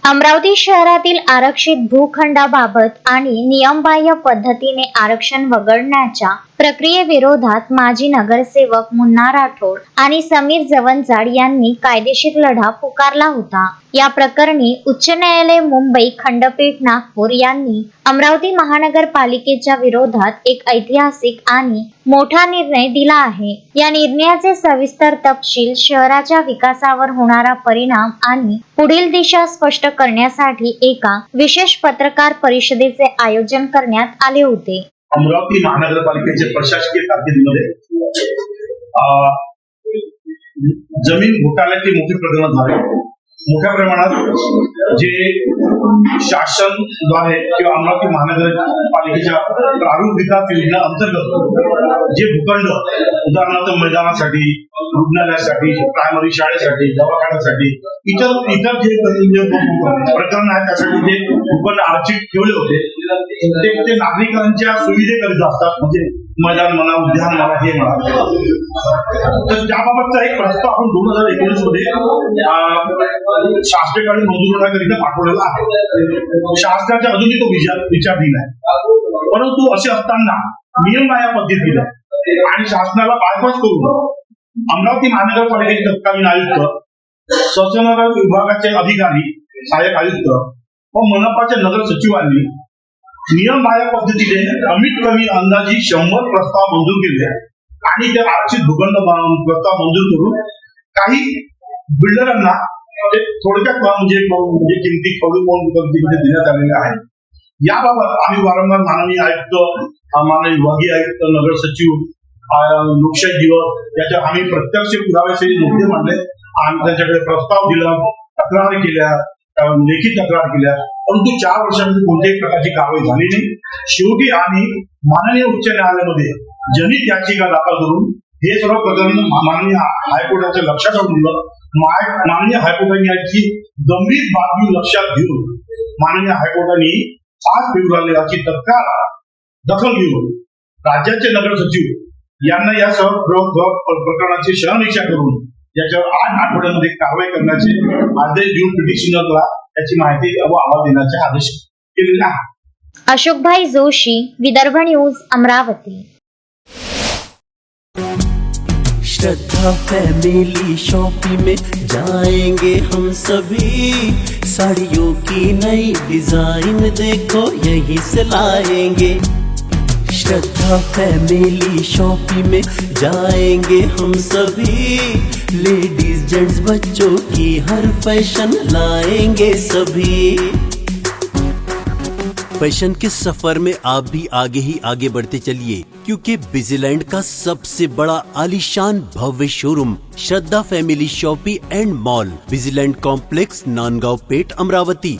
अमरावती शहरातील आरक्षित भूखंडाबाबत आणि नियमबाह्य पद्धतीने आरक्षण वगळण्याच्या प्रक्रियेविरोधात माजी नगरसेवक मुन्ना राठोड आणि समीर जवंजाड यांनी कायदेशीर लढा पुकारला होता। या प्रकरणी उच्च न्यायालय मुंबई खंडपीठ नागपूर यांनी अमरावती महानगरपालिकेच्या विरोधात एक ऐतिहासिक आणि मोठा निर्णय दिला आहे। या निर्णयाचे सविस्तर तपशील, शहराच्या विकासावर होणारा परिणाम आणि पुढील दिशा स्पष्ट करण्यासाठी एका विशेष पत्रकार परिषदेचे आयोजन करण्यात आले होते। अमरावती महानगरपालिकेचे प्रशासकीय कारकिर्दीमध्ये जमीन घोटाळ्याचे मोठे प्रकरण झाले। मोठ्या प्रमाणात जे शासनद्वारे किंवा अमरावती महानगरपालिकेच्या प्रारूप विकास योजना अंतर्गत जे भूखंड उदाहरणार्थ मैदानासाठी, रुग्णालयासाठी, प्रायमरी शाळेसाठी, दवाखान्यासाठी इतर जे प्रकरण आहेत त्यासाठी जे भूखंड आरक्षित ठेवले होते ते नागरिकांच्या सुविधेकरिता असतात, म्हणजे मैदान म्हणा, उद्यान म्हणा, हे म्हणा। तर त्याबाबतचा एक प्रस्ताव आपण 2019 मध्ये शासनाकडे मंजूर होण्याकरिता पाठवलेला आहे। शासनाच्या अजूनही तो विचाराधीन आहे। परंतु असे असताना नियमबाह्य पद्धतीने आणि शासनाला बायपास करून अमरावती महानगरपालिकेचे तत्कालीन आयुक्त, संचालक विभागाचे अधिकारी, सहाय्यक आयुक्त व मनपाच्या नगर सचिवांनी नियमबाह्य पद्धतीने कमीत कमी अंदाजी 100 प्रस्ताव मंजूर केले आणि त्या आरक्षित भूखंड प्रस्ताव मंजूर करून काही बिल्डरांना ते थोडक्यात म्हणजे किमती कमी पद्धतीने देण्यात आलेल्या आहेत। याबाबत आम्ही वारंवार माननीय आयुक्त, माननीय विभागीय आयुक्त, नगर सचिव, लोकशाही दिवस याच्या आम्ही प्रत्यक्ष पुराव्यासहित मुद्दे मांडले आणि त्यांच्याकडे प्रस्ताव दिला, तक्रार केल्या, लेखी तक्रार केल्या, परंतु 4 वर्षांमध्ये कोणत्याही प्रकारची कारवाई झाली नाही। शेवटी आम्ही माननीय उच्च न्यायालयामध्ये जनहित याचिका दाखल करून हे सर्व प्रकरण माननीय हायकोर्टाच्या लक्षात आणून दिलं। माननीय हायकोर्टाने याची गंभीर बातमी लक्षात घेऊन माननीय हायकोर्टाने 5 फेब्रुवारीला तत्काळ दखल घेऊन राज्याचे नगर सचिव यांना या सर्व प्रकरणाची शहानिशा करून याच्यावर 8 आठवड्यांमध्ये कारवाई करण्याचे आदेश देऊन पिटिशनरला याची माहिती व अहवाल देण्याचे आदेश केलेले आहे। अशोकभाई जोशी, विदर्भ न्यूज, अमरावती। श्रद्धा फैमिली शॉपिंग में जाएंगे हम सभी, साड़ियों की नई डिजाइन देखो यहीं से लाएंगे। श्रद्धा फैमिली शॉपिंग में जाएंगे हम सभी, लेडीज जेंट्स बच्चों की हर फैशन लाएंगे सभी। फैशन के सफर में आप भी आगे ही आगे बढ़ते चलिए, क्योंकि बिजीलैंड का सबसे बड़ा आलीशान भव्य showroom Shraddha family shopping and mall, Busyland complex, Nandgaon Peth, Amravati.